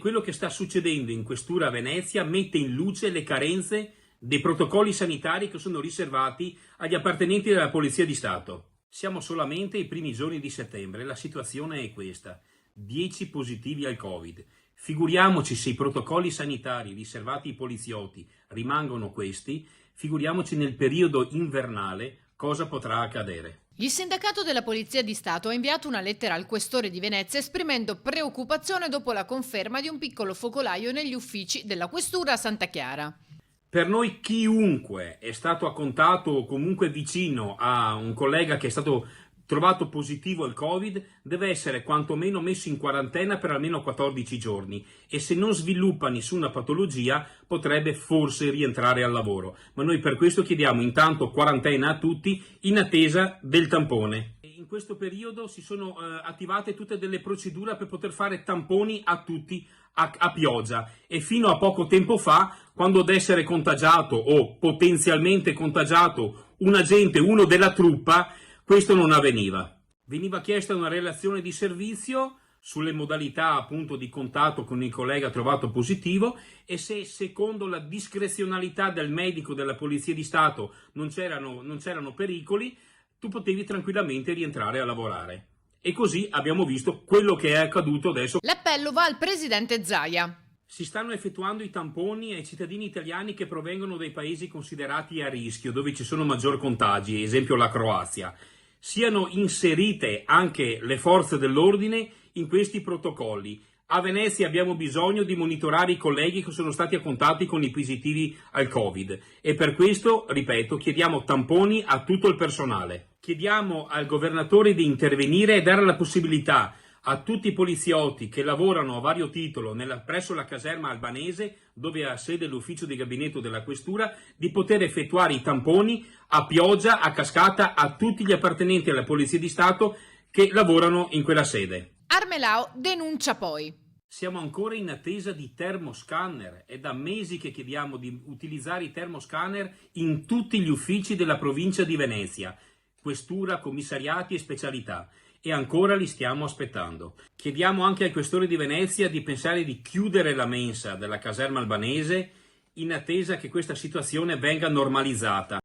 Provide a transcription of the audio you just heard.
Quello che sta succedendo in questura a Venezia mette in luce le carenze dei protocolli sanitari che sono riservati agli appartenenti della Polizia di Stato. Siamo solamente ai primi giorni di settembre, la situazione è questa: 10 positivi al Covid. Figuriamoci se i protocolli sanitari riservati ai poliziotti rimangono questi, figuriamoci nel periodo invernale cosa potrà accadere. Il sindacato della Polizia di Stato ha inviato una lettera al questore di Venezia esprimendo preoccupazione dopo la conferma di un piccolo focolaio negli uffici della questura a Santa Chiara. Per noi chiunque è stato a contatto o comunque vicino a un collega che è stato trovato positivo al Covid deve essere quantomeno messo in quarantena per almeno 14 giorni e se non sviluppa nessuna patologia potrebbe forse rientrare al lavoro. Ma noi per questo chiediamo intanto quarantena a tutti in attesa del tampone. In questo periodo si sono attivate tutte delle procedure per poter fare tamponi a tutti a pioggia e fino a poco tempo fa, quando ad essere contagiato o potenzialmente contagiato un agente, uno della truppa, questo non avveniva. Veniva chiesta una relazione di servizio sulle modalità appunto di contatto con il collega trovato positivo e se secondo la discrezionalità del medico della Polizia di Stato non c'erano pericoli, tu potevi tranquillamente rientrare a lavorare. E così abbiamo visto quello che è accaduto adesso. L'appello va al presidente Zaia. Si stanno effettuando i tamponi ai cittadini italiani che provengono dai paesi considerati a rischio, dove ci sono maggior contagi, ad esempio la Croazia. Siano inserite anche le forze dell'ordine in questi protocolli. A Venezia abbiamo bisogno di monitorare i colleghi che sono stati a contatto con i positivi al Covid e per questo, ripeto, chiediamo tamponi a tutto il personale. Chiediamo al governatore di intervenire e dare la possibilità a tutti i poliziotti che lavorano a vario titolo presso la caserma albanese, dove ha sede l'ufficio di gabinetto della questura, di poter effettuare i tamponi a pioggia, a cascata, a tutti gli appartenenti alla Polizia di Stato che lavorano in quella sede. Armelao denuncia poi. Siamo ancora in attesa di termoscanner, è da mesi che chiediamo di utilizzare i termoscanner in tutti gli uffici della provincia di Venezia, questura, commissariati e specialità. E ancora li stiamo aspettando. Chiediamo anche al questore di Venezia di pensare di chiudere la mensa della caserma albanese in attesa che questa situazione venga normalizzata.